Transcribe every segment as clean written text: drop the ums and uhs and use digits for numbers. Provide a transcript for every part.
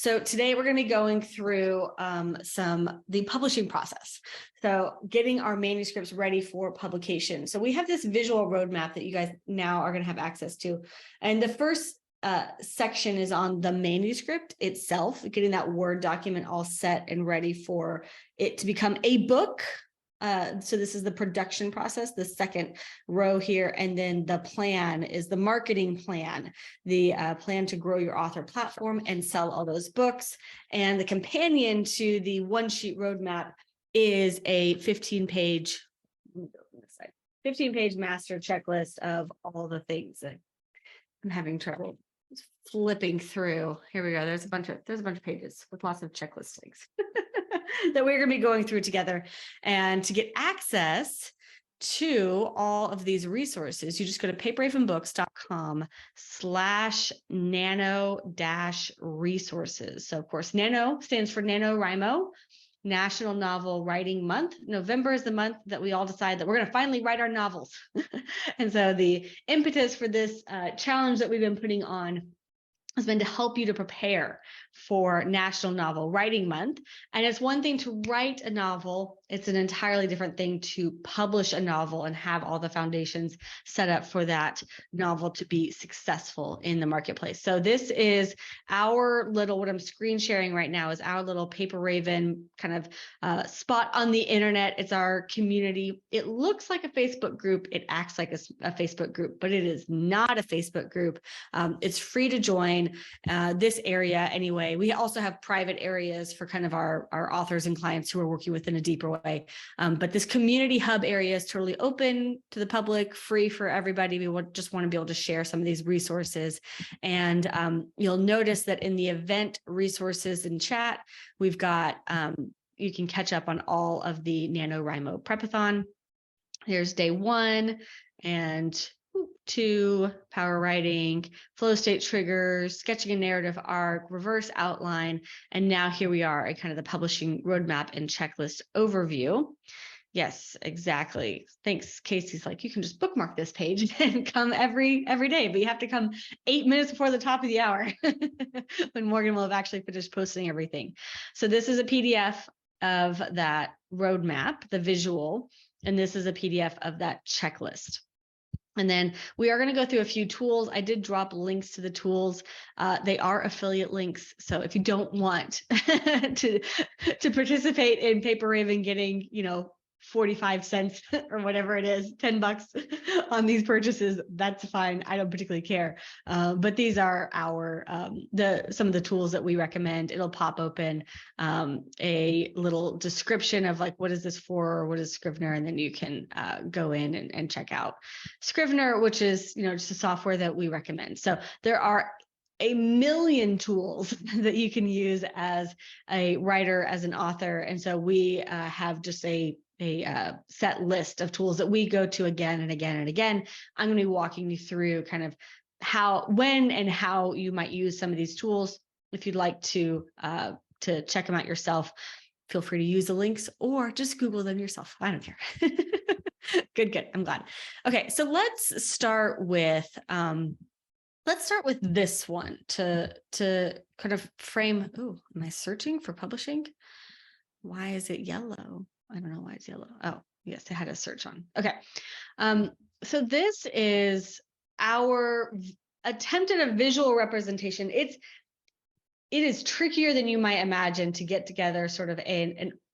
So today we're going to be going through the publishing process. So getting our manuscripts ready for publication. So we have this visual roadmap that you guys now are going to have access to. And the first section is on the manuscript itself, getting that Word document all set and ready for it to become a book. So this is the production process, the second row here. And then the plan is the marketing plan, the plan to grow your author platform and sell all those books. And the companion to the one sheet roadmap is a 15-page master checklist of all the things that I'm having trouble flipping through. Here we go. There's a bunch of pages with lots of checklist things that we're going to be going through together. And to get access to all of these resources, you just go to paperravenbooks.com/nano-resources. So of course, Nano stands for NaNoWriMo, National Novel Writing Month. November is the month that we all decide that we're going to finally write our novels. And so the impetus for this challenge that we've been putting on has been to help you to prepare for National Novel Writing Month. And it's one thing to write a novel. It's an entirely different thing to publish a novel and have all the foundations set up for that novel to be successful in the marketplace. So this is our little, what I'm screen sharing right now is our little Paper Raven kind of spot on the internet. It's our community. It looks like a Facebook group. It acts like a Facebook group, but it is not a Facebook group. It's free to join this area anyway. We also have private areas for kind of our authors and clients who are working within a deeper way. But this community hub area is totally open to the public, free for everybody. We just want to be able to share some of these resources. And you'll notice that in the event resources in chat, we've got, you can catch up on all of the NaNoWriMo Prep-A-Thon. Here's day 1 and 2, power writing, flow state triggers, sketching a narrative arc, reverse outline. And now here we are at kind of the publishing roadmap and checklist overview. Yes, exactly. Thanks. Casey's like, you can just bookmark this page and come every day, but you have to come 8 minutes before the top of the hour when Morgan will have actually finished posting everything. So this is a PDF of that roadmap, the visual, and this is a PDF of that checklist. And then we are going to go through a few tools. I did drop links to the tools. They are affiliate links. So if you don't want to participate in Paper Raven getting, 45 cents or whatever it is, $10 on these purchases, that's fine. I don't particularly care. But these are our some of the tools that we recommend. It'll pop open a little description of like, what is this for, or what is Scrivener? And then you can go in and check out Scrivener, which is, just a software that we recommend. So there are a million tools that you can use as a writer, as an author. And so we have just a set list of tools that we go to again and again and again. I'm going to be walking you through kind of when and how you might use some of these tools. If you'd like to check them out yourself, feel free to use the links or just Google them yourself. I don't care. Good. I'm glad. Okay, so let's start with this one to kind of frame. Oh, am I searching for publishing? Why is it yellow? I don't know why it's yellow. Oh, yes, I had a search on. Okay. So this is our attempt at a visual representation. It is trickier than you might imagine to get together sort of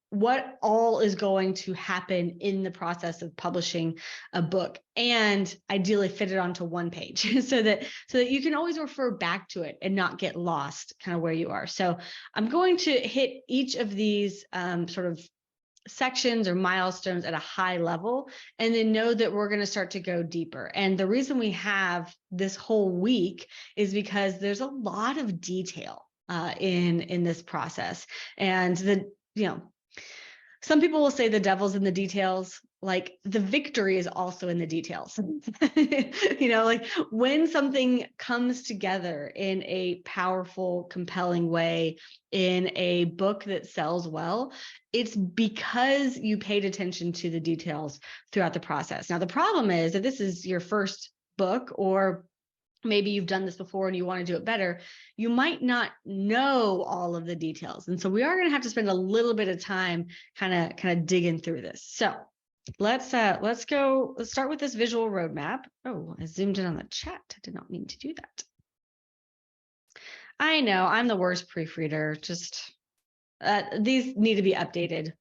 what all is going to happen in the process of publishing a book, and ideally fit it onto one page so that you can always refer back to it and not get lost kind of where you are. So I'm going to hit each of these sort of sections or milestones at a high level, and then know that we're going to start to go deeper. And the reason we have this whole week is because there's a lot of detail in this process. And some people will say the devil's in the details. Like the victory is also in the details. Like when something comes together in a powerful, compelling way in a book that sells well, it's because you paid attention to the details throughout the process. Now, the problem is that this is your first book, or maybe you've done this before and you want to do it better, you might not know all of the details. And so we are going to have to spend a little bit of time kind of digging through this. So let's start with this visual roadmap. Oh, I zoomed in on the chat. I did not mean to do that. I know I'm the worst proofreader. Just these need to be updated.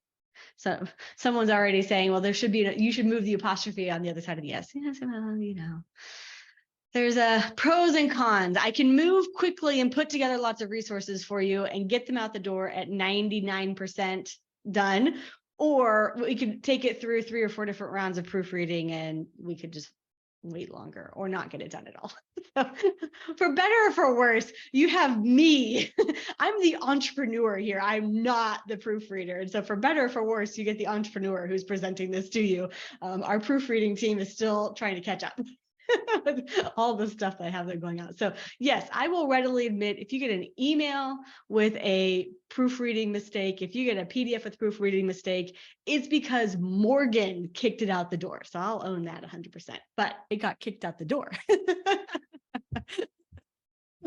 So someone's already saying, well, there should be, you should move the apostrophe on the other side of the S. Yes, well, you know. There's pros and cons. I can move quickly and put together lots of resources for you and get them out the door at 99% done. Or we could take it through 3 or 4 different rounds of proofreading and we could just wait longer or not get it done at all. So, for better or for worse, you have me. I'm the entrepreneur here. I'm not the proofreader. And so for better or for worse, you get the entrepreneur who's presenting this to you. Our proofreading team is still trying to catch up. All the stuff that I have there going on. So yes, I will readily admit, if you get an email with a proofreading mistake, if you get a PDF with proofreading mistake, it's because Morgan kicked it out the door. So I'll own that 100%, but it got kicked out the door.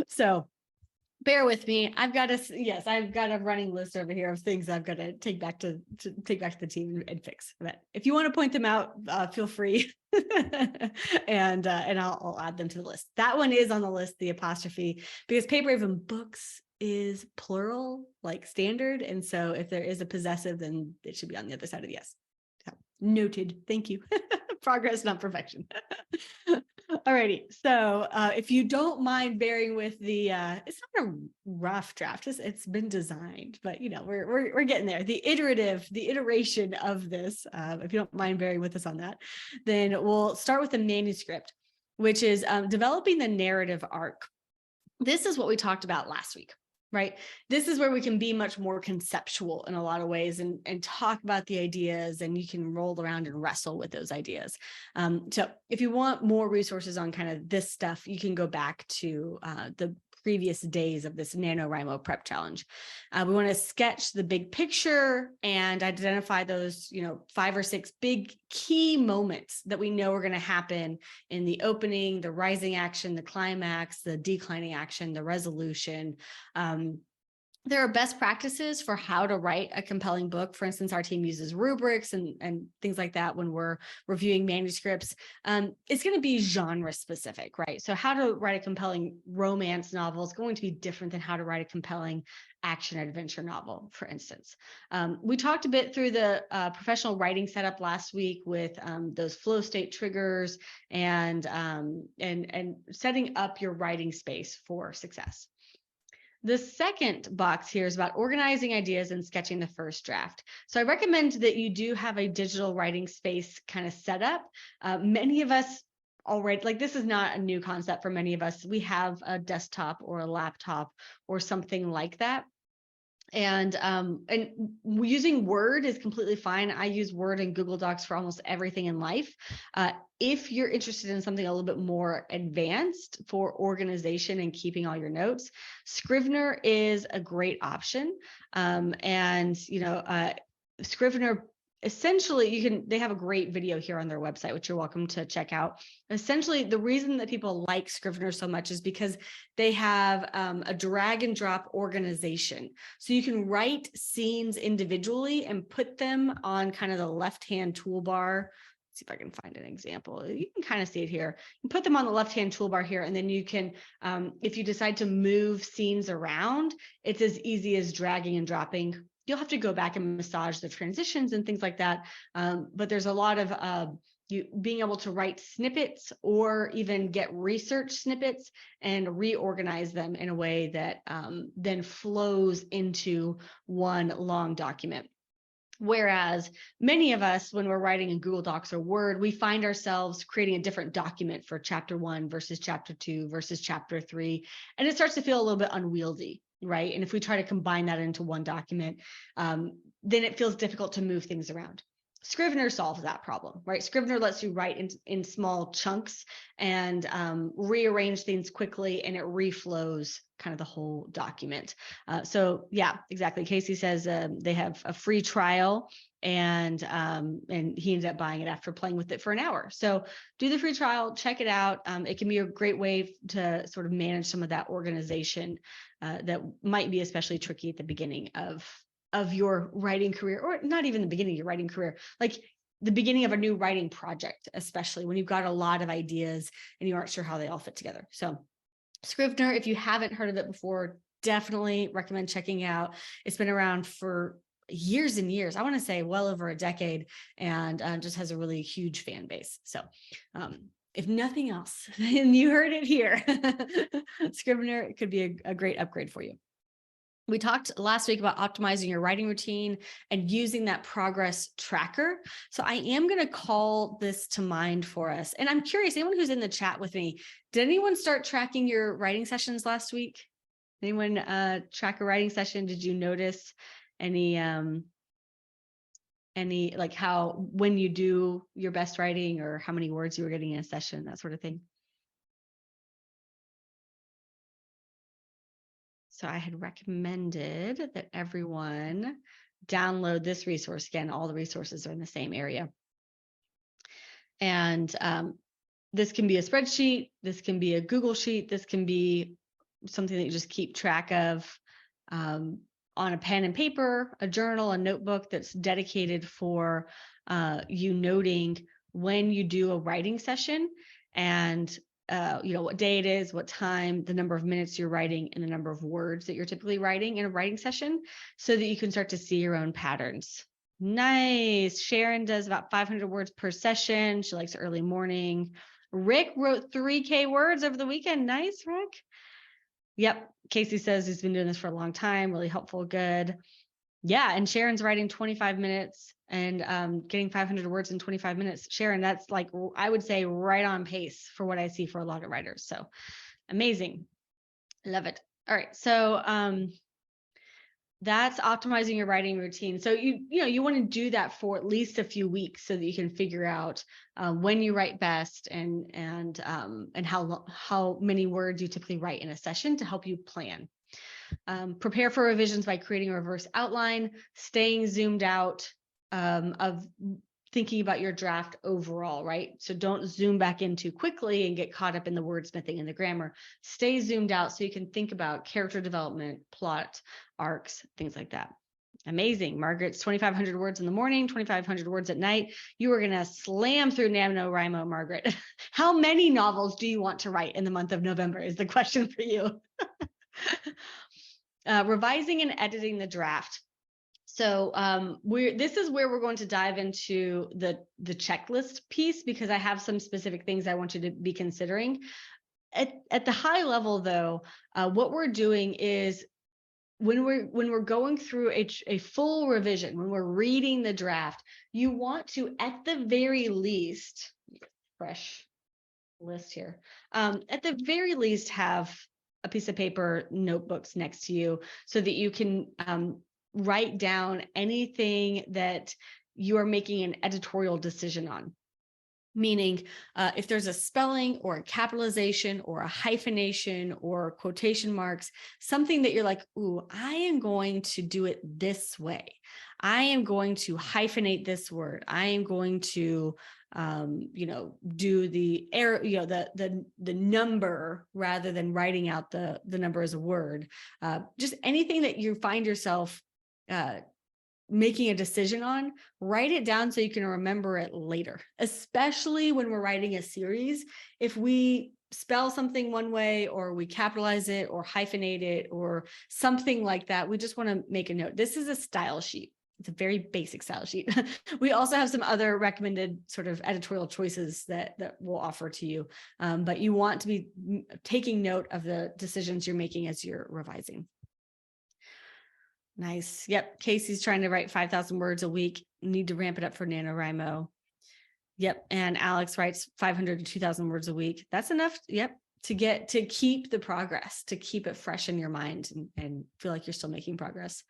So bear with me. I've got a running list over here of things I've got to take back to the team and fix. But if you want to point them out, feel free, and I'll add them to the list. That one is on the list, the apostrophe, because Paper Raven Books is plural, like standard, and so if there is a possessive, then it should be on the other side of the S. So, noted. Thank you. Progress, not perfection. Alrighty, so if you don't mind bearing with the, it's not a rough draft, it's been designed, but you know, we're getting there. The iteration of this, if you don't mind bearing with us on that, then we'll start with the manuscript, which is developing the narrative arc. This is what we talked about last week. Right. This is where we can be much more conceptual in a lot of ways and talk about the ideas, and you can roll around and wrestle with those ideas. So if you want more resources on kind of this stuff, you can go back to the previous days of this NaNoWriMo Prep Challenge. We want to sketch the big picture and identify those, 5 or 6 big key moments that we know are going to happen in the opening, the rising action, the climax, the declining action, the resolution. There are best practices for how to write a compelling book. For instance, our team uses rubrics and things like that when we're reviewing manuscripts. It's going to be genre specific, right? So how to write a compelling romance novel is going to be different than how to write a compelling action adventure novel, for instance. We talked a bit through the professional writing setup last week with those flow state triggers and setting up your writing space for success. The second box here is about organizing ideas and sketching the first draft. So I recommend that you do have a digital writing space kind of set up. Many of us already, like, this is not a new concept for many of us. We have a desktop or a laptop or something like that. And using Word is completely fine. I use Word and Google Docs for almost everything in life. If you're interested in something a little bit more advanced for organization and keeping all your notes, Scrivener is a great option. Scrivener, essentially, they have a great video here on their website, which you're welcome to check out. Essentially, the reason that people like Scrivener so much is because they have a drag and drop organization. So you can write scenes individually and put them on kind of the left-hand toolbar. Let's see if I can find an example. You can kind of see it here. You put them on the left-hand toolbar here, and then you can, if you decide to move scenes around, it's as easy as dragging and dropping. You'll have to go back and massage the transitions and things like that. But there's a lot of you being able to write snippets or even get research snippets and reorganize them in a way that then flows into one long document. Whereas many of us, when we're writing in Google Docs or Word, we find ourselves creating a different document for chapter 1 versus chapter 2 versus chapter 3. And it starts to feel a little bit unwieldy, right? And if we try to combine that into one document, then it feels difficult to move things around. Scrivener solves that problem, right? Scrivener lets you write in small chunks and rearrange things quickly, and it reflows kind of the whole document. So yeah, exactly. Casey says they have a free trial, and he ended up buying it after playing with it for an hour. So do the free trial, check it out. It can be a great way to sort of manage some of that organization that might be especially tricky at the beginning of your writing career, or not even the beginning of your writing career, like the beginning of a new writing project, especially when you've got a lot of ideas and you aren't sure how they all fit together. So Scrivener, if you haven't heard of it before, definitely recommend checking out. It's been around for years and years. I want to say well over a decade, and just has a really huge fan base. So if nothing else, and you heard it here, Scrivener could be a great upgrade for you. We talked last week about optimizing your writing routine and using that progress tracker. So I am going to call this to mind for us. And I'm curious, anyone who's in the chat with me, did anyone start tracking your writing sessions last week? Anyone track a writing session? Did you notice any like how, when you do your best writing, or how many words you were getting in a session, that sort of thing? So I had recommended that everyone download this resource. Again, all the resources are in the same area. And this can be a spreadsheet, this can be a Google Sheet, this can be something that you just keep track of on a pen and paper, a journal, a notebook that's dedicated for you noting when you do a writing session, and what day it is, what time, the number of minutes you're writing, and the number of words that you're typically writing in a writing session, so that you can start to see your own patterns. Nice. Sharon does about 500 words per session. She likes early morning. Rick wrote 3K words over the weekend. Nice, Rick. Yep. Casey says he's been doing this for a long time. Really helpful. Good. Yeah. And Sharon's writing 25 minutes and getting 500 words in 25 minutes. Sharon, that's like, I would say right on pace for what I see for a lot of writers. So amazing. Love it. All right. So that's optimizing your writing routine. So you want to do that for at least a few weeks, so that you can figure out when you write best, and how many words you typically write in a session, to help you plan. Prepare for revisions by creating a reverse outline, staying zoomed out of thinking about your draft overall, right? So don't zoom back in too quickly and get caught up in the wordsmithing and the grammar. Stay zoomed out so you can think about character development, plot, arcs, things like that. Amazing. Margaret's 2,500 words in the morning, 2,500 words at night. You are going to slam through NaNoWriMo, Margaret. How many novels do you want to write in the month of November is the question for you. Revising and editing the draft. So this is where we're going to dive into the checklist piece, because I have some specific things I want you to be considering. At the high level, though, what we're doing is, when we're going through a full revision, when we're reading the draft, you want to, at the very least, fresh list here, at the very least have a piece of paper, notebooks next to you, so that you can write down anything that you are making an editorial decision on. Meaning, if there's a spelling or a capitalization or a hyphenation or quotation marks, something that you're like, ooh, I am going to do it this way. I am going to hyphenate this word. I am going to, do the error, the number, rather than writing out the number as a word. Just anything that you find yourself making a decision on, write it down so you can remember it later, especially when we're writing a series. If we spell something one way, or we capitalize it or hyphenate it or something like that, we just want to make a note. This is a style sheet. It's a very basic style sheet. We also have some other recommended sort of editorial choices that we'll offer to you. But you want to be taking note of the decisions you're making as you're revising. Nice. Yep. Casey's trying to write 5,000 words a week. Need to ramp it up for NaNoWriMo. Yep. And Alex writes 500 to 2,000 words a week. That's enough. Yep. To keep the progress, to keep it fresh in your mind and feel like you're still making progress.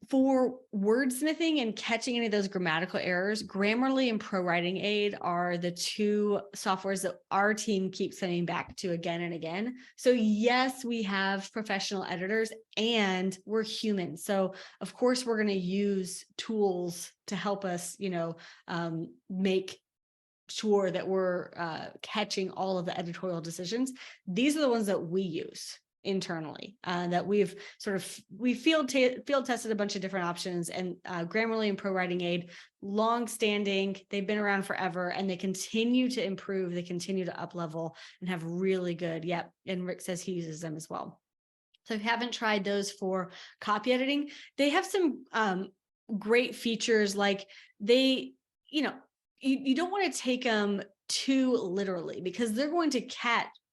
For wordsmithing and catching any of those grammatical errors, Grammarly and ProWritingAid are the two softwares that our team keeps sending back to again and again. So yes, we have professional editors and we're human. So of course we're going to use tools to help us, make sure that we're catching all of the editorial decisions. These are the ones that we use internally, that we field tested a bunch of different options, and Grammarly and ProWritingAid, long-standing, they've been around forever, and they continue to improve, they continue to up level and have really good, and Rick says he uses them as well. So if you haven't tried those for copy editing, they have some great features, like they, you don't want to take them too literally, because they're going to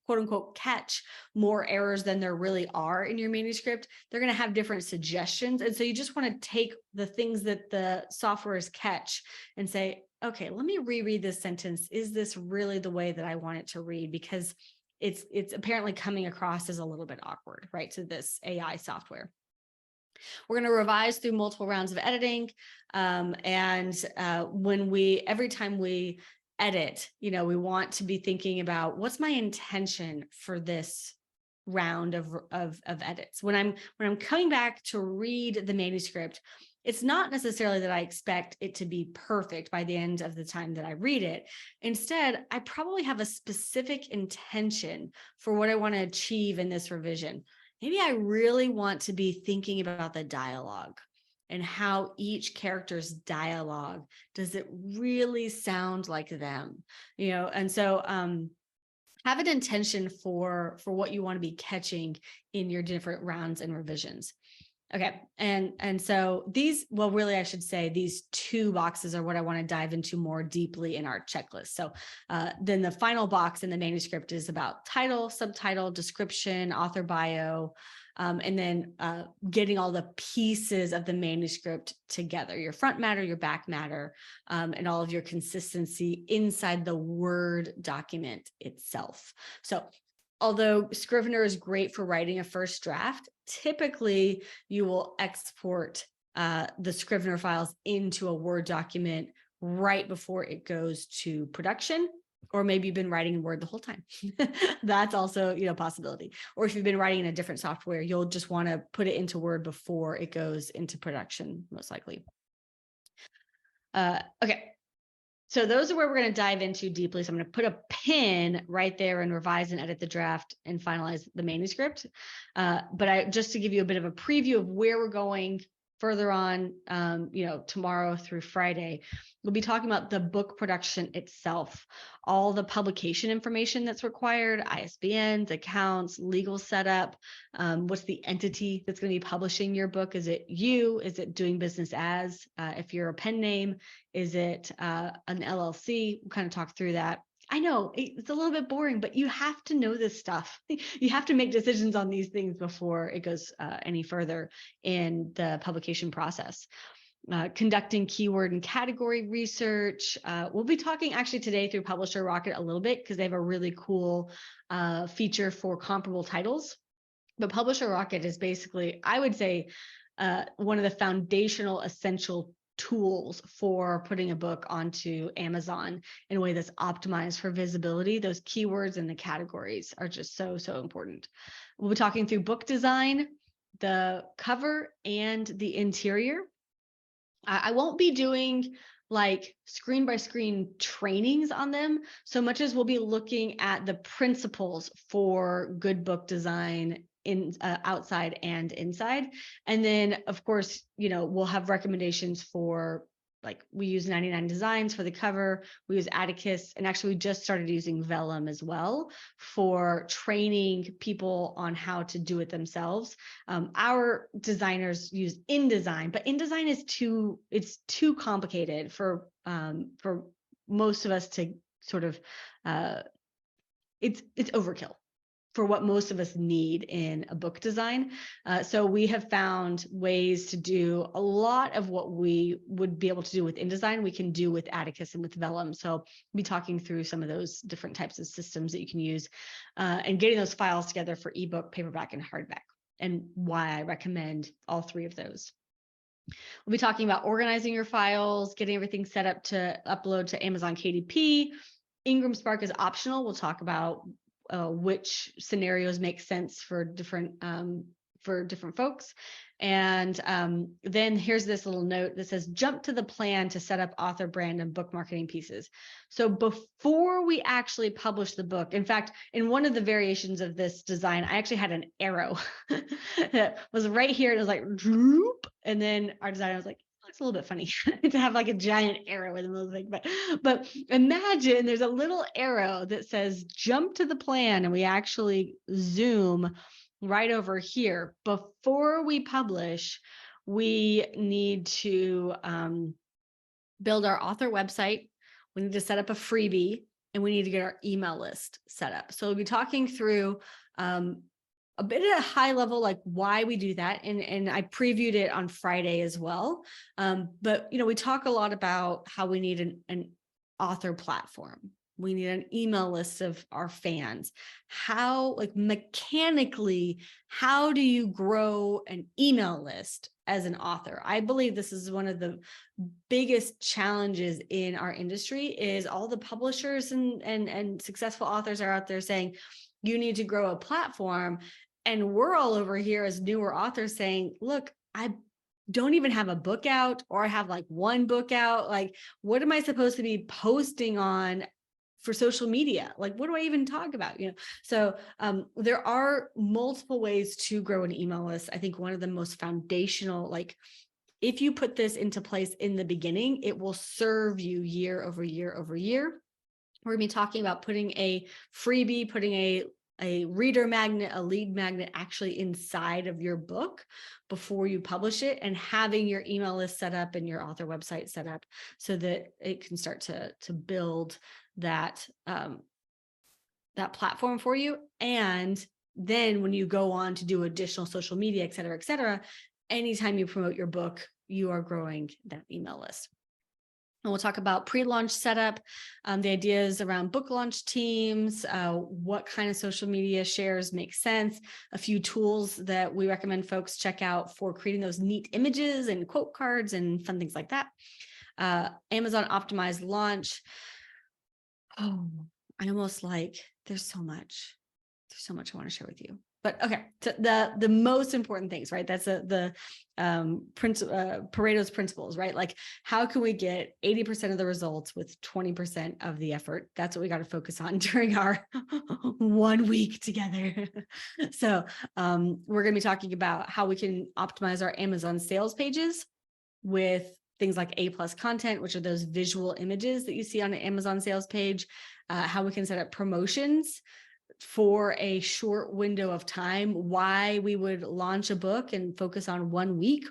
quote unquote catch more errors than there really are in your manuscript. They're going to have different suggestions. And so you just want to take the things that the softwares catch and say, okay, let me reread this sentence. Is this really the way that I want it to read? Because it's apparently coming across as a little bit awkward, right, to this AI software. We're going to revise through multiple rounds of editing. Every time we edit, we want to be thinking about, what's my intention for this round of edits? When I'm coming back to read the manuscript, it's not necessarily that I expect it to be perfect by the end of the time that I read it. Instead, I probably have a specific intention for what I want to achieve in this revision. Maybe I really want to be thinking about the dialogue and how each character's dialogue, does it really sound like them? And so have an intention for what you want to be catching in your different rounds and revisions. Okay. And so really, I should say these two boxes are what I want to dive into more deeply in our checklist. So then the final box in the manuscript is about title, subtitle, description, author bio, and then getting all the pieces of the manuscript together, your front matter, your back matter, and all of your consistency inside the Word document itself. So although Scrivener is great for writing a first draft, typically you will export the Scrivener files into a Word document right before it goes to production, or maybe you've been writing in Word the whole time. That's also, a possibility. Or if you've been writing in a different software, you'll just want to put it into Word before it goes into production, most likely. Okay. So those are where we're going to dive into deeply. So I'm going to put a pin right there and revise and edit the draft and finalize the manuscript. But just to give you a bit of a preview of where we're going further on, tomorrow through Friday, we'll be talking about the book production itself, all the publication information that's required, ISBNs, accounts, legal setup, what's the entity that's going to be publishing your book? Is it you? Is it doing business as? If you're a pen name, is it an LLC? We'll kind of talk through that. I know it's a little bit boring, but you have to know this stuff. You have to make decisions on these things before it goes any further in the publication process. Conducting keyword and category research. We'll be talking actually today through Publisher Rocket a little bit, because they have a really cool feature for comparable titles. But Publisher Rocket is basically, I would say, one of the foundational essential tools for putting a book onto Amazon in a way that's optimized for visibility. Those keywords and the categories are just so important. We'll be talking through book design, the cover, and the interior. I won't be doing like screen by screen trainings on them so much as we'll be looking at the principles for good book design in outside and inside. And then of course, we'll have recommendations for, like, we use 99 Designs for the cover, we use Atticus, and actually we just started using Vellum as well for training people on how to do it themselves. Our designers use InDesign, but InDesign is too complicated for most of us to sort of, it's overkill for what most of us need in a book design. So we have found ways to do a lot of what we would be able to do with InDesign, we can do with Atticus and with Vellum. So we'll be talking through some of those different types of systems that you can use and getting those files together for ebook, paperback, and hardback, and why I recommend all three of those. We'll be talking about organizing your files, getting everything set up to upload to Amazon KDP. Ingram Spark is optional. We'll talk about which scenarios make sense for different folks. And then here's this little note that says, jump to the plan to set up author brand and book marketing pieces. So before we actually publish the book, in fact, in one of the variations of this design, I actually had an arrow that was right here. It was like, droop. And then our designer was like, looks a little bit funny to have like a giant arrow in the middle of the thing. But imagine there's a little arrow that says, jump to the plan. And we actually zoom right over here. Before we publish, we need to build our author website. We need to set up a freebie, and we need to get our email list set up. So we'll be talking through a bit at a high level, like why we do that. And I previewed it on Friday as well. But, we talk a lot about how we need an author platform. We need an email list of our fans. How, like mechanically, how do you grow an email list as an author? I believe this is one of the biggest challenges in our industry. Is all the publishers and successful authors are out there saying, you need to grow a platform. And we're all over here as newer authors saying, look, I don't even have a book out, or I have like one book out. Like, what am I supposed to be posting on for social media? Like, what do I even talk about? So there are multiple ways to grow an email list. I think one of the most foundational, like if you put this into place in the beginning, it will serve you year over year over year. We're gonna be talking about putting a freebie, putting a reader magnet, a lead magnet actually inside of your book before you publish it, and having your email list set up and your author website set up so that it can start to build that that platform for you. And then when you go on to do additional social media, et cetera, anytime you promote your book, you are growing that email list. And we'll talk about pre-launch setup, the ideas around book launch teams, what kind of social media shares make sense, a few tools that we recommend folks check out for creating those neat images and quote cards and fun things like that. Amazon optimized launch. Oh, I almost there's so much I want to share with you. But okay, the most important things, right? That's the Pareto's principles, right? Like, how can we get 80% of the results with 20% of the effort? That's what we got to focus on during our 1 week together. So we're going to be talking about how we can optimize our Amazon sales pages with things like A+ content, which are those visual images that you see on an Amazon sales page, how we can set up promotions for a short window of time, why we would launch a book and focus on 1 week,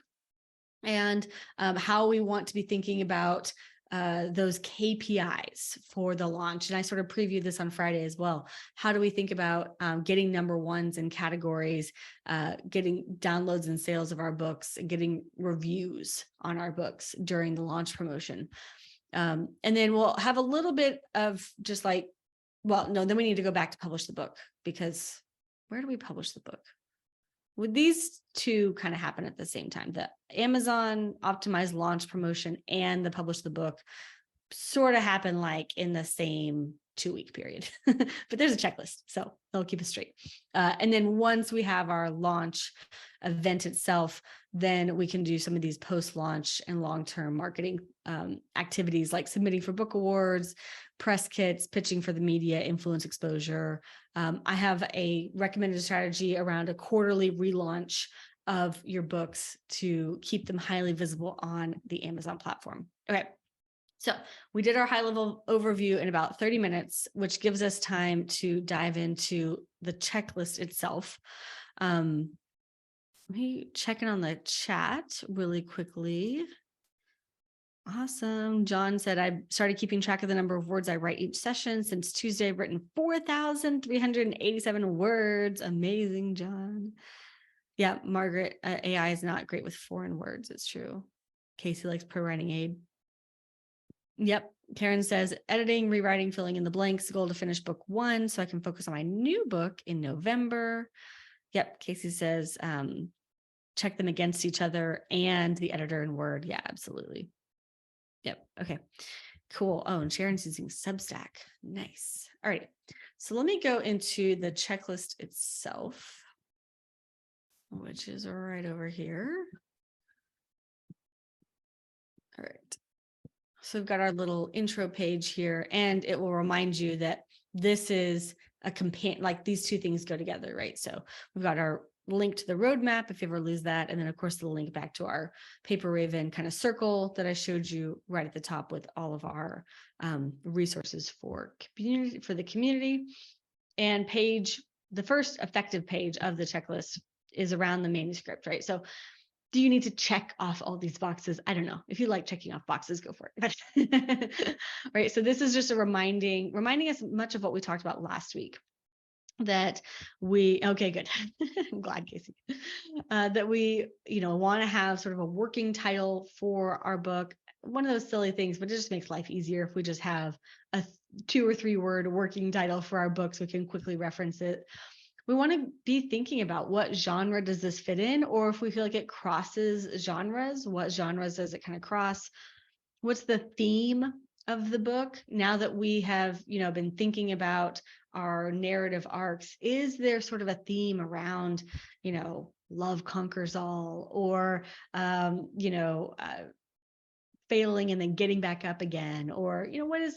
and how we want to be thinking about those KPIs for the launch. And I sort of previewed this on Friday as well. How do we think about getting number ones in categories, getting downloads and sales of our books, and getting reviews on our books during the launch promotion? And then we'll have a little bit of just like, then we need to go back to publish the book, because where do we publish the book? Would these two kind of happen at the same time? The Amazon optimized launch promotion and the publish the book sort of happen like in the same 2-week period, but there's a checklist, so they'll keep us straight. And then once we have our launch event itself, then we can do some of these post-launch and long-term marketing activities, like submitting for book awards, press kits, pitching for the media, influence exposure. I have a recommended strategy around a quarterly relaunch of your books to keep them highly visible on the Amazon platform. Okay. So we did our high-level overview in about 30 minutes, which gives us time to dive into the checklist itself. Let me check in on the chat really quickly. Awesome. John said, I started keeping track of the number of words I write each session. Since Tuesday, I've written 4,387 words. Amazing, John. Yeah, Margaret, AI is not great with foreign words. It's true. Casey likes pro writing aid. Yep. Karen says, editing, rewriting, filling in the blanks, goal to finish book 1 so I can focus on my new book in November. Yep. Casey says, check them against each other and the editor in Word. Yeah, absolutely. Yep. Okay, cool. Oh, and Sharon's using Substack. Nice. All right. So let me go into the checklist itself, which is right over here. All right. So we've got our little intro page here, and it will remind you that this is a companion, like these two things go together, right? So we've got our link to the roadmap if you ever lose that. And then of course the link back to our Paper Raven kind of circle that I showed you right at the top with all of our resources for the community. And the first effective page of the checklist is around the manuscript, right? So do you need to check off all these boxes? I don't know. If you like checking off boxes, go for it. Right. So this is just a reminding us much of what we talked about last week. Okay, good. I'm glad, Casey. That we, want to have sort of a working title for our book. One of those silly things, but it just makes life easier if we just have a 2 or 3 word working title for our books. We can quickly reference it. We want to be thinking about what genre does this fit in, or if we feel like it crosses genres, what genres does it kind of cross? What's the theme of the book? Now that we have, been thinking about our narrative arcs, is there sort of a theme around, love conquers all, or, failing and then getting back up again, or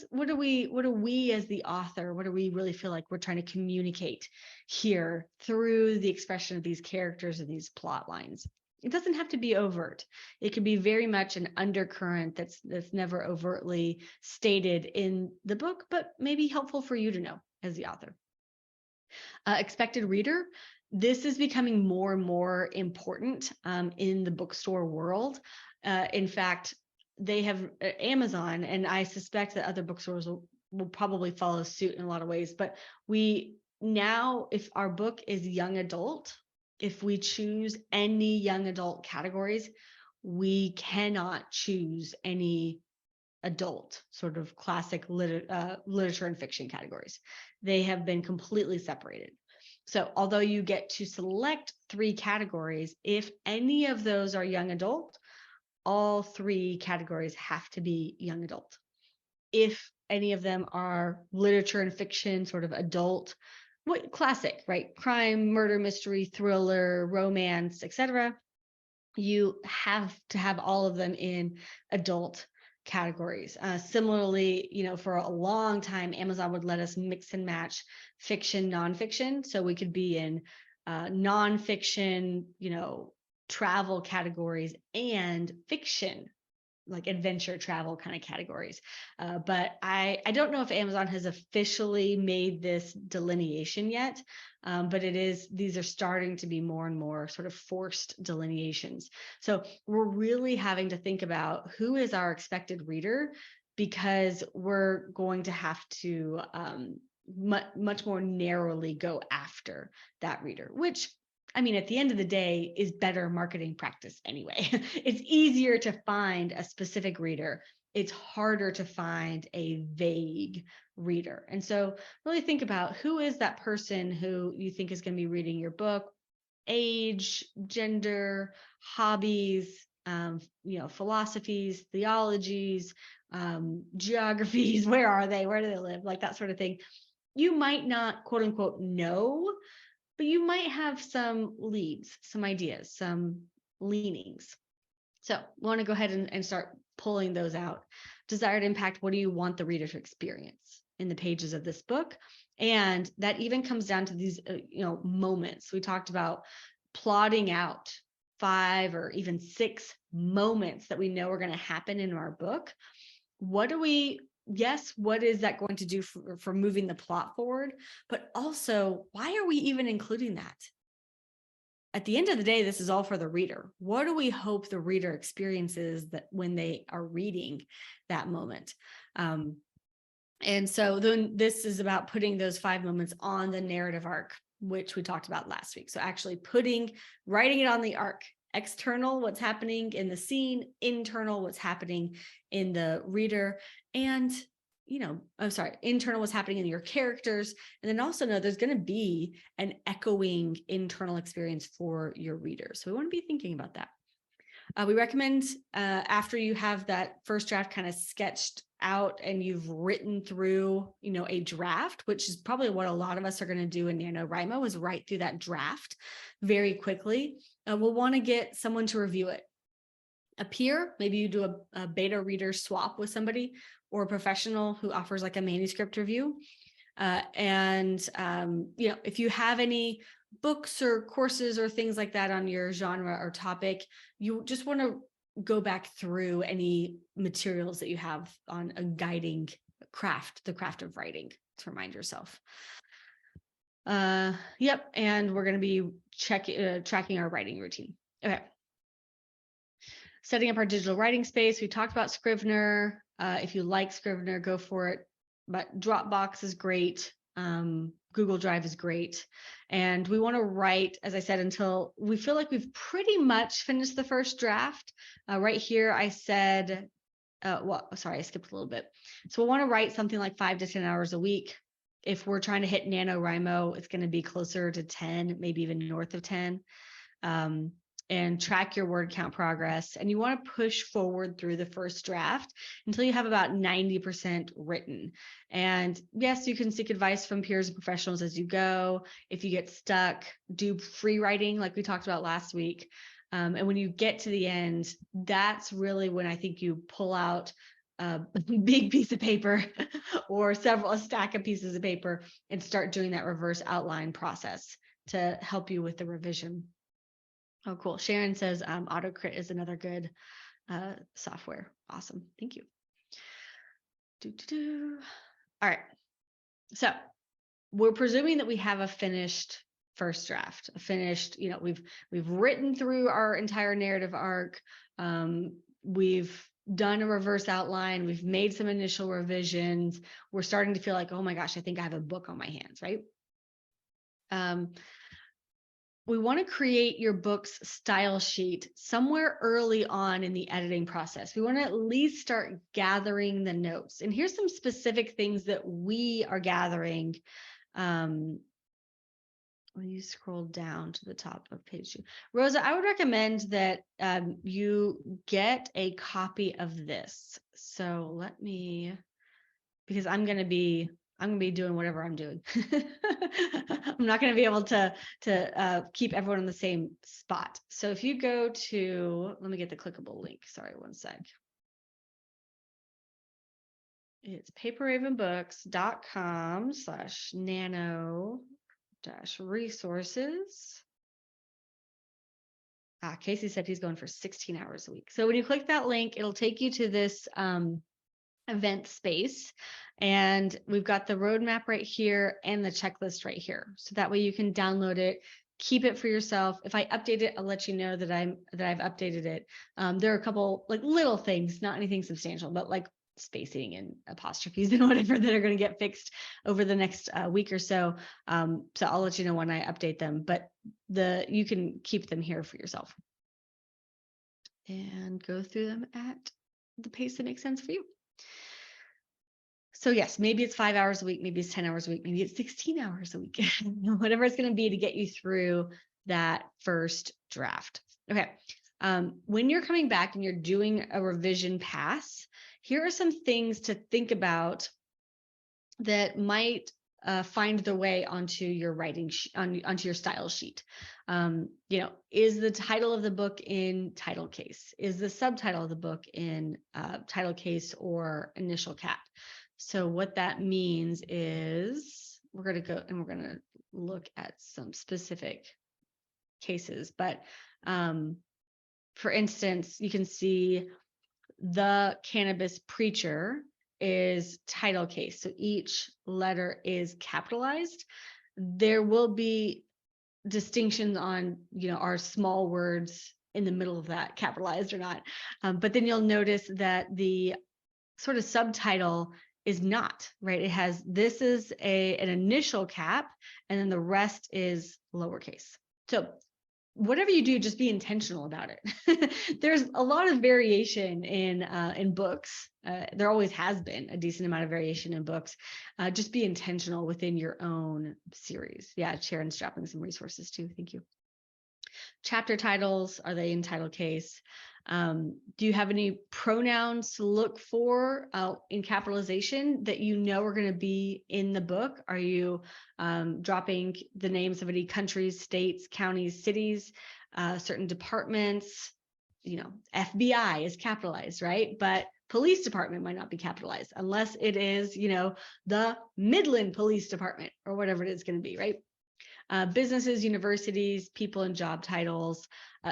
what do we as the author, what do we really feel like we're trying to communicate here through the expression of these characters and these plot lines? It doesn't have to be overt. It can be very much an undercurrent that's never overtly stated in the book, but maybe helpful for you to know as the author. Expected reader. This is becoming more and more important in the bookstore world. In fact, they have Amazon, and I suspect that other bookstores will probably follow suit in a lot of ways. But we now, if our book is young adult, if we choose any young adult categories, we cannot choose any adult sort of classic literature and fiction categories. They have been completely separated. So although you get to select 3 categories, if any of those are young adult, all 3 categories have to be young adult. If any of them are literature and fiction, sort of adult, classic, right? Crime, murder, mystery, thriller, romance, etc. You have to have all of them in adult categories. Similarly, for a long time, Amazon would let us mix and match fiction, nonfiction. So we could be in nonfiction, travel categories and fiction, like adventure travel kind of categories. But I don't know if Amazon has officially made this delineation yet, but these are starting to be more and more sort of forced delineations. So we're really having to think about who is our expected reader, because we're going to have to much more narrowly go after that reader, which, I mean, at the end of the day, is better marketing practice anyway. It's easier to find a specific reader. It's harder to find a vague reader. And so really think about who is that person who you think is going to be reading your book: age, gender, hobbies, philosophies, theologies, geographies. Where are they? Where do they live? Like that sort of thing. You might not, quote unquote, know, but you might have some leads, some ideas, some leanings. So we want to go ahead and start pulling those out. Desired impact. What do you want the reader to experience in the pages of this book? And that even comes down to these, moments. We talked about plotting out 5 or even 6 moments that we know are going to happen in our book. What is that going to do for moving the plot forward? But also, why are we even including that? At the end of the day, this is all for the reader. What do we hope the reader experiences that when they are reading that moment? And so then this is about putting those 5 moments on the narrative arc, which we talked about last week. So actually writing it on the arc. External, what's happening in the scene; internal, what's happening in the reader. And internal what's happening in your characters, and then also know there's going to be an echoing internal experience for your readers. So we want to be thinking about that. We recommend after you have that first draft kind of sketched out and you've written through, a draft, which is probably what a lot of us are going to do in NaNoWriMo, is write through that draft very quickly. We'll want to get someone to review it. A peer, maybe you do a beta reader swap with somebody, or a professional who offers like a manuscript review. If you have any books or courses or things like that on your genre or topic, you just want to go back through any materials that you have on a guiding craft, the craft of writing, to remind yourself. And we're going to be tracking our writing routine. Okay. Setting up our digital writing space. We talked about Scrivener. If you like Scrivener, go for it. But Dropbox is great. Google Drive is great. And we want to write, as I said, until we feel like we've pretty much finished the first draft. Right here, I said, I skipped a little bit. So we'll want to write something like 5 to 10 hours a week. If we're trying to hit NaNoWriMo, it's going to be closer to 10, maybe even north of 10. And track your word count progress. And you want to push forward through the first draft until you have about 90% written. And yes, you can seek advice from peers and professionals as you go. If you get stuck, do free writing like we talked about last week. And when you get to the end, that's really when I think you pull out a big piece of paper or a stack of pieces of paper and start doing that reverse outline process to help you with the revision. Oh, cool. Sharon says AutoCrit is another good software. Awesome. Thank you. All right. So we're presuming that we have a finished first draft, we've written through our entire narrative arc. We've done a reverse outline. We've made some initial revisions. We're starting to feel like, oh my gosh, I think I have a book on my hands, right? We want to create your book's style sheet somewhere early on in the editing process. We want to at least start gathering the notes. And here's some specific things that we are gathering. When you scroll down to the top of page 2, Rosa, I would recommend that you get a copy of this. So because I'm going to be doing whatever I'm doing. I'm not going to be able to keep everyone in the same spot. So if you go to, let me get the clickable link. Sorry, one sec. It's paperravenbooks.com/nano-resources. Casey said he's going for 16 hours a week. So when you click that link, it'll take you to this event space. And we've got the roadmap right here and the checklist right here. So that way you can download it, keep it for yourself. If I update it, I'll let you know that I've updated it. There are a couple like little things, not anything substantial, but like spacing and apostrophes and whatever that are going to get fixed over the next week or so. So I'll let you know when I update them, but you can keep them here for yourself and go through them at the pace that makes sense for you. So yes, maybe it's 5 hours a week, maybe it's 10 hours a week, maybe it's 16 hours a week, whatever it's going to be to get you through that first draft. Okay. When you're coming back and you're doing a revision pass, here are some things to think about that might find their way onto your writing onto your style sheet. Is the title of the book in title case? Is the subtitle of the book in title case or initial cap? So what that means is we're going to go and we're going to look at some specific cases. But for instance, you can see The Cannabis Preacher is title case. So each letter is capitalized. There will be distinctions on, our small words in the middle of that, capitalized or not. But then you'll notice that the sort of subtitle is not, right? It has, this is an initial cap, and then the rest is lowercase. So whatever you do, just be intentional about it. There's a lot of variation in books. There always has been a decent amount of variation in books. Just be intentional within your own series. Yeah, Sharon's dropping some resources too. Thank you. Chapter titles, are they in title case? Do you have any pronouns to look for in capitalization that you know are going to be in the book? Are you dropping the names of any countries, states, counties, cities, certain departments? You know, FBI is capitalized, right? But police department might not be capitalized unless it is, you know, the Midland Police Department or whatever it is going to be, right? Businesses, universities, people and job titles,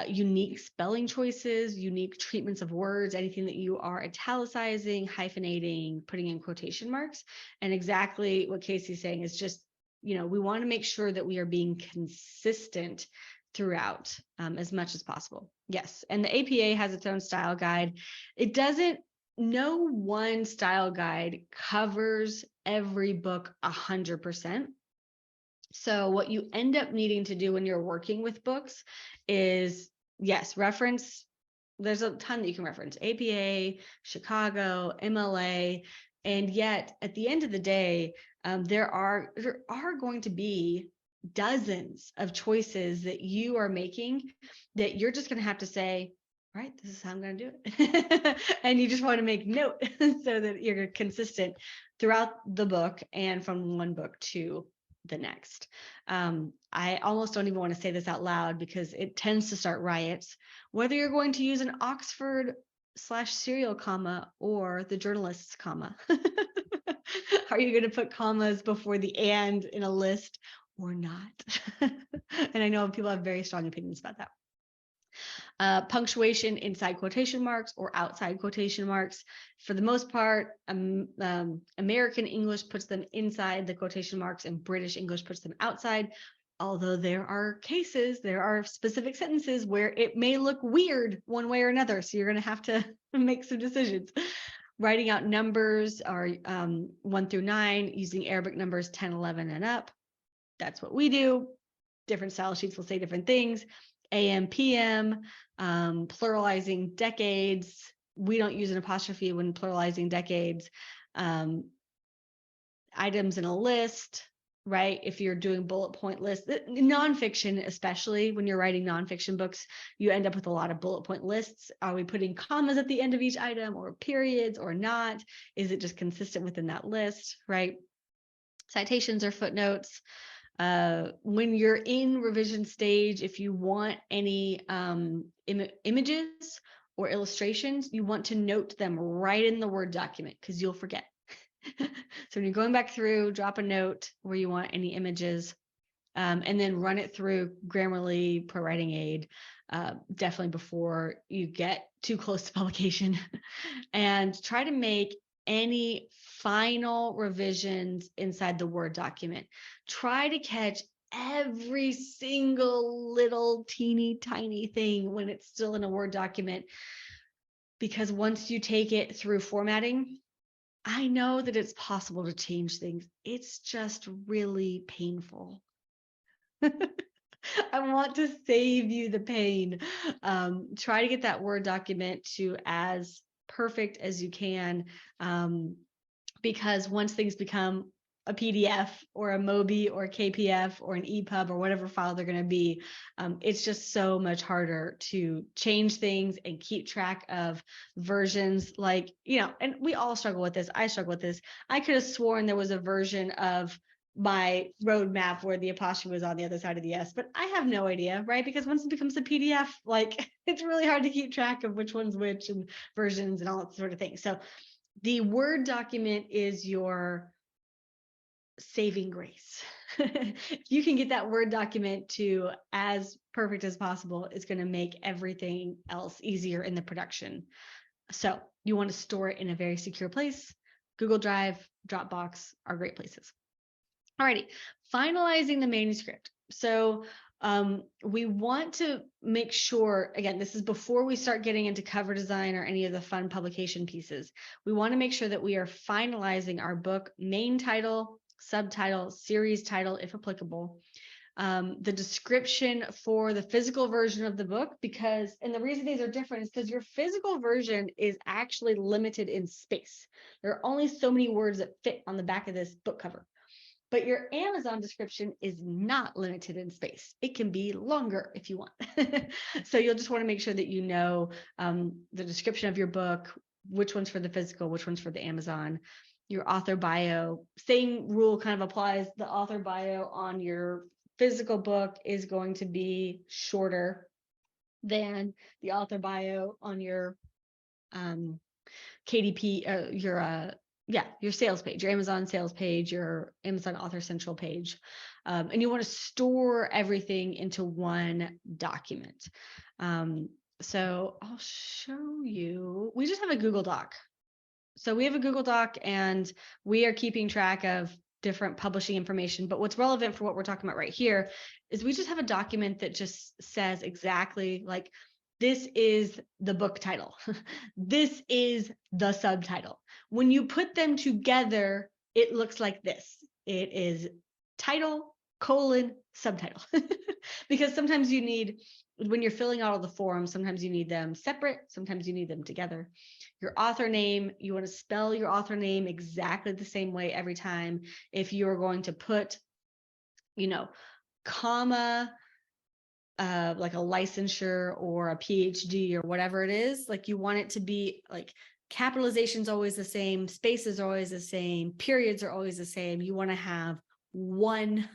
unique spelling choices, unique treatments of words, anything that you are italicizing, hyphenating, putting in quotation marks. And exactly what Casey's saying is just, you know, we want to make sure that we are being consistent throughout as much as possible. Yes. And the APA has its own style guide. It doesn't, no one style guide covers every book 100%. So what you end up needing to do when you're working with books is, yes, reference. There's a ton that you can reference: APA, Chicago, MLA, and yet at the end of the day, there are going to be dozens of choices that you are making that you're just going to have to say, all right, this is how I'm going to do it. And you just want to make note so that you're consistent throughout the book and from one book to the next. I almost don't even want to say this out loud because it tends to start riots. Whether you're going to use an Oxford/serial comma or the journalist's comma. Are you going to put commas before the and in a list or not? And I know people have very strong opinions about that. Punctuation inside quotation marks or outside quotation marks. For the most part, American English puts them inside the quotation marks and British English puts them outside. Although there are cases, there are specific sentences where it may look weird one way or another. So you're going to have to make some decisions. Writing out numbers are 1 through 9, using Arabic numbers 10, 11, and up. That's what we do. Different style sheets will say different things. AM, PM, pluralizing decades. We don't use an apostrophe when pluralizing decades. Items in a list, right? If you're doing bullet point lists, nonfiction, especially when you're writing nonfiction books, you end up with a lot of bullet point lists. Are we putting commas at the end of each item or periods or not? Is it just consistent within that list, right? Citations or footnotes. When you're in revision stage, if you want any images or illustrations, you want to note them right in the Word document because you'll forget. So when you're going back through, drop a note where you want any images, and then run it through Grammarly, Pro Writing Aid, definitely before you get too close to publication, and try to make any final revisions inside the Word document. Try to catch every single little teeny tiny thing when it's still in a Word document, because once you take it through formatting, I know that it's possible to change things. It's just really painful. I want to save you the pain. Try to get that Word document to as perfect as you can, because once things become a PDF or a MOBI or a KPF or an EPUB or whatever file they're going to be, it's just so much harder to change things and keep track of versions. Like, you know, and we all struggle with this. I struggle with this. I could have sworn there was a version of my roadmap where the apostrophe was on the other side of the S, but I have no idea, right? Because once it becomes a PDF, like, it's really hard to keep track of which one's which and versions and all that sort of thing. So the Word document is your saving grace. If you can get that Word document to as perfect as possible, it's going to make everything else easier in the production. So you want to store it in a very secure place. Google Drive, Dropbox are great places. Alrighty, finalizing the manuscript. So we want to make sure, again, this is before we start getting into cover design or any of the fun publication pieces. We want to make sure that we are finalizing our book main title, subtitle, series title, if applicable, the description for the physical version of the book, and the reason these are different is because your physical version is actually limited in space. There are only so many words that fit on the back of this book cover. But your Amazon description is not limited in space. It can be longer if you want. So you'll just want to make sure that you know the description of your book, which one's for the physical, which one's for the Amazon, your author bio. Same rule kind of applies. The author bio on your physical book is going to be shorter than the author bio on your KDP, your sales page, your Amazon sales page, your Amazon Author Central page. And you want to store everything into one document. So I'll show you, we just have a Google Doc. So we have a Google Doc and we are keeping track of different publishing information. But what's relevant for what we're talking about right here is we just have a document that just says exactly like, this is the book title. This is the subtitle. When you put them together, it looks like this. It is title, subtitle. Because sometimes you need, when you're filling out all the forms, sometimes you need them separate, sometimes you need them together. Your author name, you want to spell your author name exactly the same way every time. If you're going to put, comma, like a licensure or a PhD or whatever it is, like you want it to be like capitalization's always the same, space is always the same, periods are always the same. You want to have one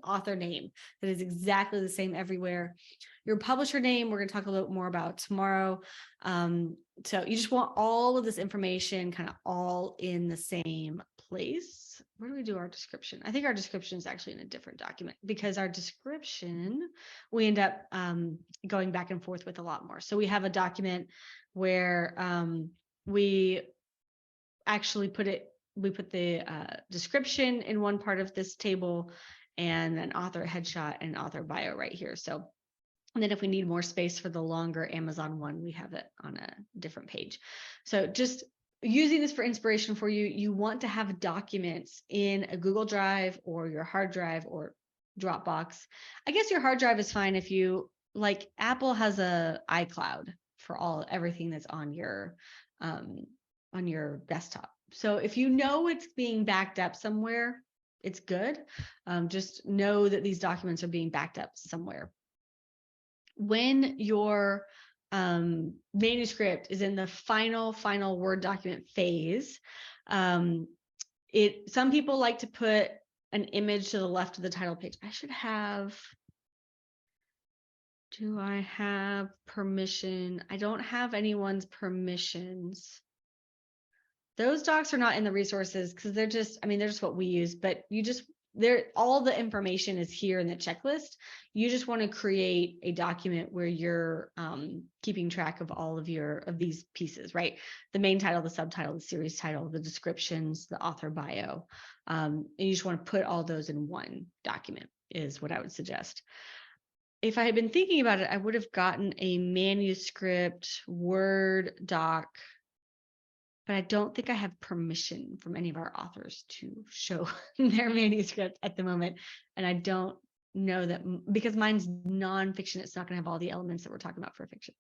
author name that is exactly the same everywhere. Your publisher name, we're going to talk a little more about tomorrow. So you just want all of this information kind of all in the same place. Where do we do our description? I think our description is actually in a different document because our description, we end up going back and forth with a lot more. So we have a document where we actually put the description in one part of this table and an author headshot and author bio right here. So, and then if we need more space for the longer Amazon one, we have it on a different page. So just using this for inspiration for you, you want to have documents in a Google Drive or your hard drive or Dropbox. I guess your hard drive is fine if you, like Apple has a iCloud for everything that's on your desktop. So if you know it's being backed up somewhere, it's good. Just know that these documents are being backed up somewhere. When your manuscript is in the final Word document phase, some people like to put an image to the left of the title page. Do I have permission? I don't have anyone's permissions. Those docs are not in the resources because they're just what we use, but all the information is here in the checklist. You just want to create a document where you're keeping track of all of these pieces, right? The main title, the subtitle, the series title, the descriptions, the author bio. And you just want to put all those in one document is what I would suggest. If I had been thinking about it, I would have gotten a manuscript Word doc, but I don't think I have permission from any of our authors to show their manuscript at the moment. And I don't know that because mine's nonfiction, it's not going to have all the elements that we're talking about for fiction.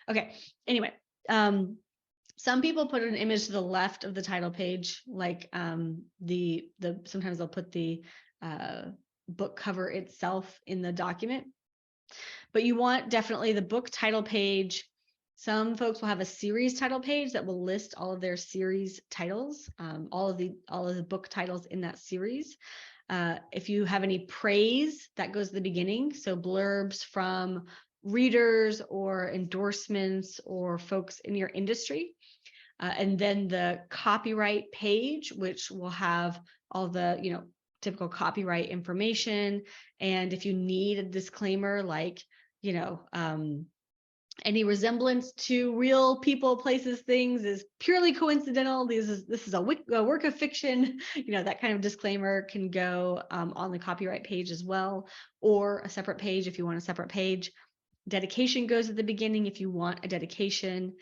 Okay. Anyway, some people put an image to the left of the title page, like sometimes they'll put the book cover itself in the document, but you want definitely the book title page. Some folks will have a series title page that will list all of their series titles, all of the book titles in that series. If you have any praise, that goes to the beginning. So blurbs from readers or endorsements or folks in your industry. And then the copyright page, which will have all the, typical copyright information. And if you need a disclaimer, like, any resemblance to real people, places, things is purely coincidental. This is a work of fiction. That kind of disclaimer can go on the copyright page as well, or a separate page if you want a separate page. Dedication goes at the beginning if you want a dedication.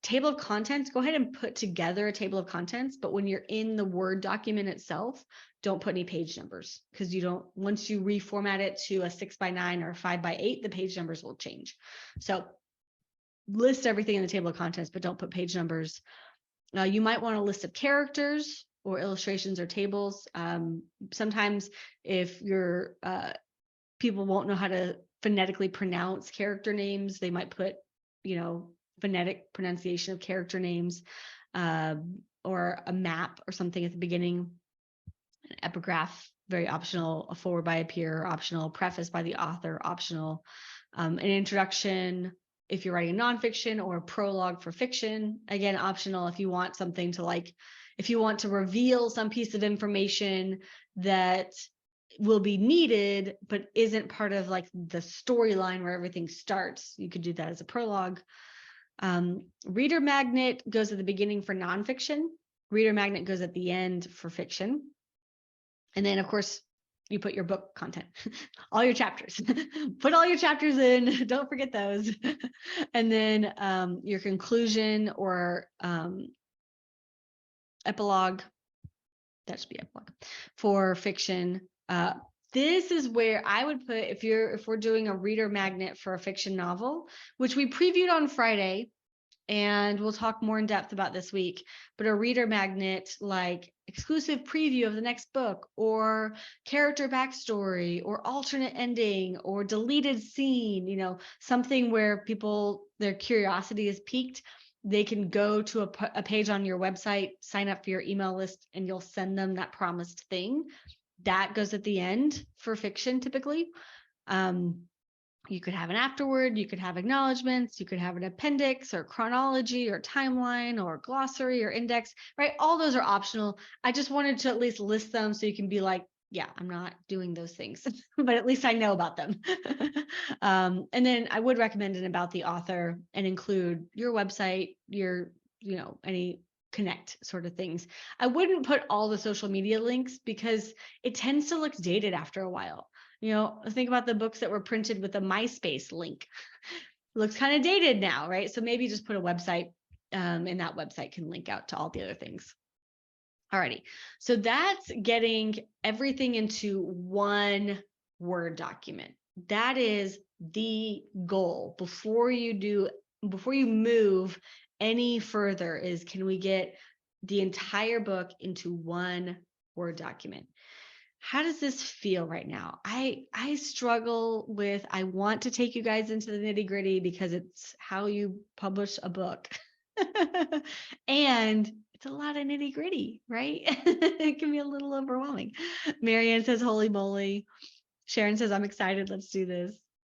Table of contents, go ahead and put together a table of contents, but when you're in the Word document itself, don't put any page numbers, because you don't, once you reformat it to a 6x9 or 5x8, the page numbers will change. So list everything in the table of contents, but don't put page numbers. You might want a list of characters or illustrations or tables. Sometimes if your people won't know how to phonetically pronounce character names, they might put, phonetic pronunciation of character names, or a map or something at the beginning. An epigraph, very optional. A foreword by a peer, optional. Preface by the author, optional. An introduction if you're writing nonfiction, or a prologue for fiction, again, optional. If you want something to if you want to reveal some piece of information that will be needed, but isn't part of the storyline where everything starts, you could do that as a prologue. Reader magnet goes at the beginning for nonfiction. Reader magnet goes at the end for fiction. And then, of course, you put your book content, all your chapters, put all your chapters in, don't forget those. And then your conclusion or epilogue, that should be epilogue for fiction. This is where I would put, if we're doing a reader magnet for a fiction novel, which we previewed on Friday, and we'll talk more in depth about this week, but a reader magnet like exclusive preview of the next book, or character backstory, or alternate ending, or deleted scene, something where people, their curiosity is piqued. They can go to a page on your website, sign up for your email list, and you'll send them that promised thing. That goes at the end for fiction typically. You could have an afterword, you could have acknowledgments, you could have an appendix or chronology or timeline or glossary or index, right? All those are optional. I just wanted to at least list them so you can be like, yeah, I'm not doing those things, but at least I know about them. And then I would recommend an about the author and include your website, your, any connect sort of things. I wouldn't put all the social media links because it tends to look dated after a while. Think about the books that were printed with a MySpace link. It looks kind of dated now, right? So maybe just put a website, and that website can link out to all the other things. Alrighty, so that's getting everything into one Word document. That is the goal before you move any further, is can we get the entire book into one Word document? How does this feel right now? I struggle with, I want to take you guys into the nitty-gritty because it's how you publish a book. And it's a lot of nitty-gritty, right? It can be a little overwhelming. Marianne says, holy moly. Sharon says, I'm excited. Let's do this.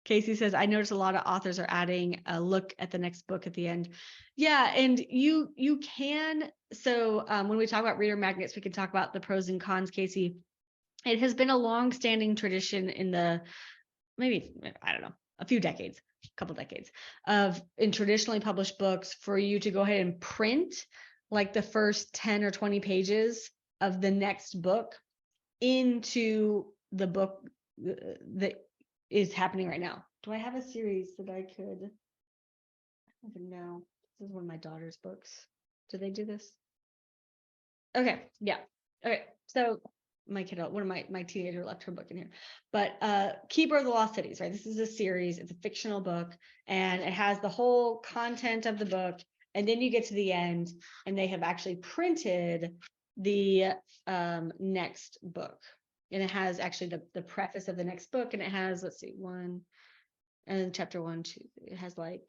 Casey says, I noticed a lot of authors are adding a look at the next book at the end. Yeah, and you can. So when we talk about reader magnets, we can talk about the pros and cons, Casey. It has been a long-standing tradition in a couple decades in traditionally published books for you to go ahead and print like the first 10 or 20 pages of the next book into the book that is happening right now. Do I have a series that I could? I don't even know. This is one of my daughter's books. Do they do this? Okay, yeah. Okay, so my kiddo, one of my teenager left her book in here, but Keeper of the Lost Cities, right? This is a series, it's a fictional book, and it has the whole content of the book, and then you get to the end, and they have actually printed the next book, and it has actually the preface of the next book, and it has, let's see, chapter 1, 2, it has like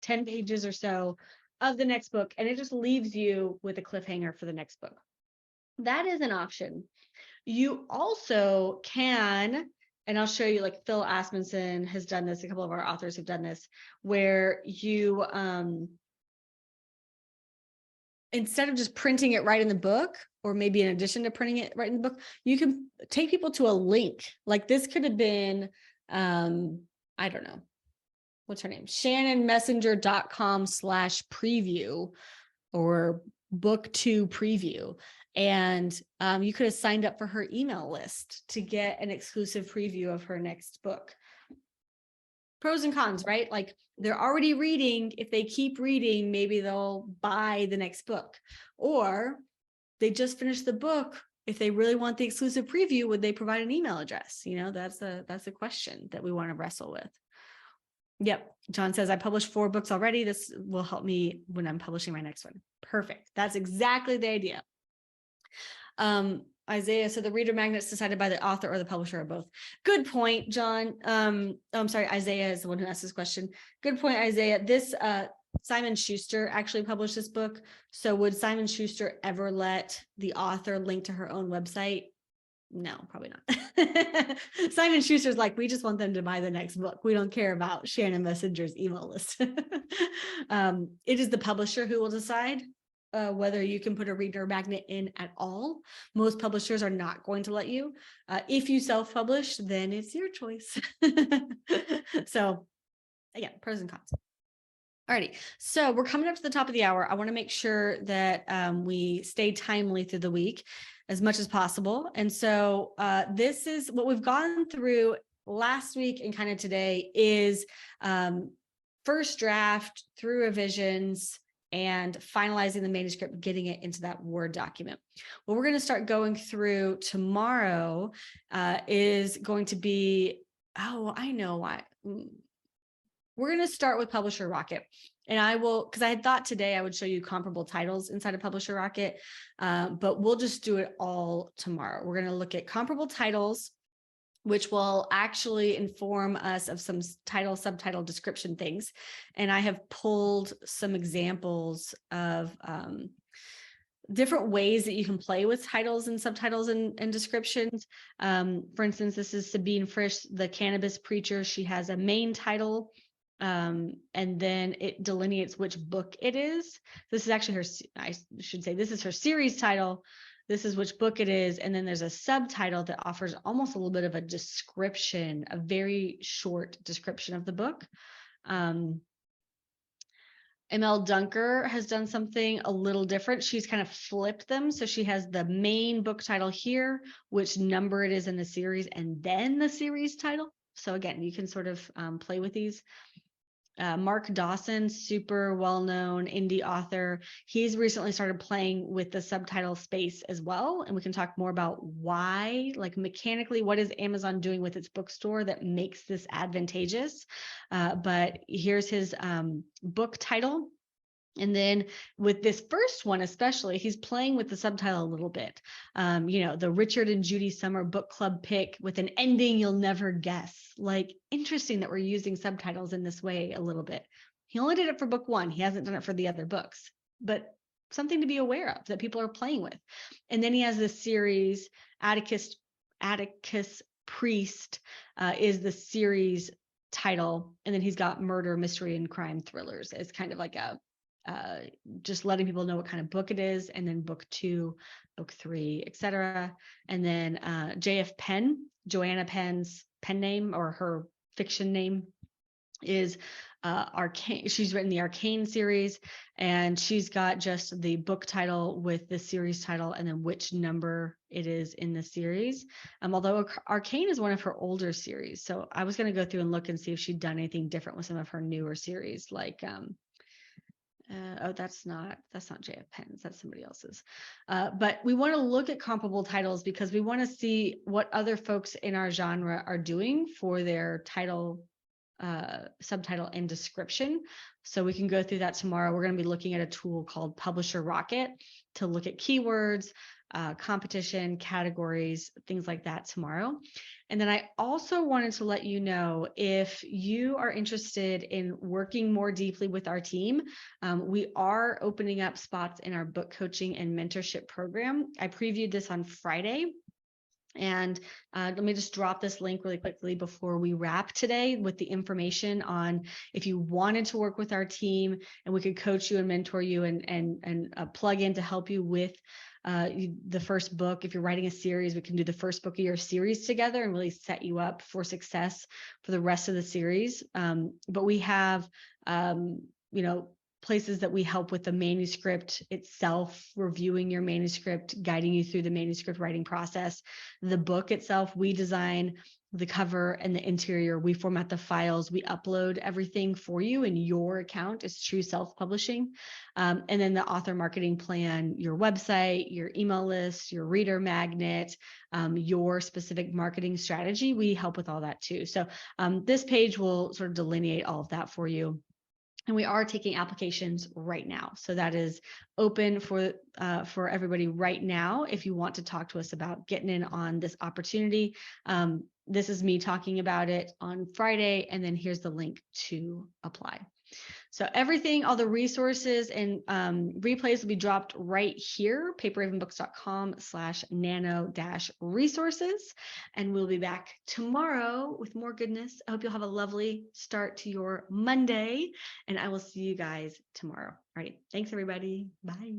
10 pages or so of the next book, and it just leaves you with a cliffhanger for the next book. That is an option. You also can, and I'll show you, like Phil Asmunsen has done this, a couple of our authors have done this, where you, instead of just printing it right in the book, or maybe in addition to printing it right in the book, you can take people to a link. Like this could have been, I don't know, what's her name? shannonmessenger.com/preview or book 2 preview. And you could have signed up for her email list to get an exclusive preview of her next book. Pros and cons, right? Like they're already reading. If they keep reading, maybe they'll buy the next book, or they just finished the book. If they really want the exclusive preview, would they provide an email address? That's a question that we want to wrestle with. Yep. John says, I published 4 books already. This will help me when I'm publishing my next one. Perfect. That's exactly the idea. Isaiah, so the reader magnet's decided by the author or the publisher or both. Good point, John. I'm sorry, Isaiah is the one who asked this question. Good point, Isaiah. This Simon Schuster actually published this book. So would Simon Schuster ever let the author link to her own website? No, probably not. Simon Schuster's like, we just want them to buy the next book. We don't care about Shannon Messenger's email list. It is the publisher who will decide whether you can put a reader magnet in at all. Most publishers are not going to let you. If you self-publish, then it's your choice. So again, pros and cons. Alrighty, so we're coming up to the top of the hour. I want to make sure that we stay timely through the week as much as possible. And so this is what we've gone through last week and kind of today is first draft through revisions and finalizing the manuscript, getting it into that Word document. What we're going to start going through tomorrow is going to be, I know why. We're going to start with Publisher Rocket. And I will, because I had thought today I would show you comparable titles inside of Publisher Rocket, but we'll just do it all tomorrow. We're going to look at comparable titles, which will actually inform us of some title, subtitle, description things. And I have pulled some examples of different ways that you can play with titles and subtitles and descriptions. For instance, this is Sabine Frisch, the cannabis preacher. She has a main title, and then it delineates which book it is. This is actually her, I should say, this is her series title. This is which book it is. And then there's a subtitle that offers almost a little bit of a description, a very short description of the book. ML Dunker has done something a little different. She's kind of flipped them. So she has the main book title here, which number it is in the series, and then the series title. So again, you can sort of play with these. Mark Dawson, super well-known indie author. He's recently started playing with the subtitle space as well. And we can talk more about why, like mechanically, what is Amazon doing with its bookstore that makes this advantageous? But here's his book title. And then with this first one, especially, he's playing with the subtitle a little bit. The Richard and Judy Summer book club pick with an ending you'll never guess. Like, interesting that we're using subtitles in this way a little bit. He only did it for book 1. He hasn't done it for the other books, but something to be aware of that people are playing with. And then he has this series, Atticus Priest is the series title. And then he's got murder, mystery, and crime thrillers as kind of like a just letting people know what kind of book it is, and then book 2, book 3, etc. And then JF Penn, Joanna Penn's pen name or her fiction name is Arcane. She's written the Arcane series, and she's got just the book title with the series title and then which number it is in the series. Although Arcane is one of her older series, so I was going to go through and look and see if she'd done anything different with some of her newer series, like that's not JF Penn's, that's somebody else's. But we want to look at comparable titles because we want to see what other folks in our genre are doing for their title, subtitle, and description. So we can go through that tomorrow. We're going to be looking at a tool called Publisher Rocket to look at keywords, competition, categories, things like that tomorrow. And then I also wanted to let you know, if you are interested in working more deeply with our team, we are opening up spots in our book coaching and mentorship program. I previewed this on Friday. And let me just drop this link really quickly before we wrap today with the information on if you wanted to work with our team and we could coach you and mentor you and plug in to help you with the first book. If you're writing a series, we can do the first book of your series together and really set you up for success for the rest of the series. But we have, places that we help with the manuscript itself, reviewing your manuscript, guiding you through the manuscript writing process. The book itself, we design the cover and the interior. We format the files. We upload everything for you in your account. It's true self-publishing. And then the author marketing plan, your website, your email list, your reader magnet, your specific marketing strategy. We help with all that too. So this page will sort of delineate all of that for you. And we are taking applications right now. So that is open for everybody right now. If you want to talk to us about getting in on this opportunity, this is me talking about it on Friday. And then here's the link to apply. So everything, all the resources and replays will be dropped right here, paperravenbooks.com/nano-resources. And we'll be back tomorrow with more goodness. I hope you'll have a lovely start to your Monday, and I will see you guys tomorrow. All right. Thanks, everybody. Bye.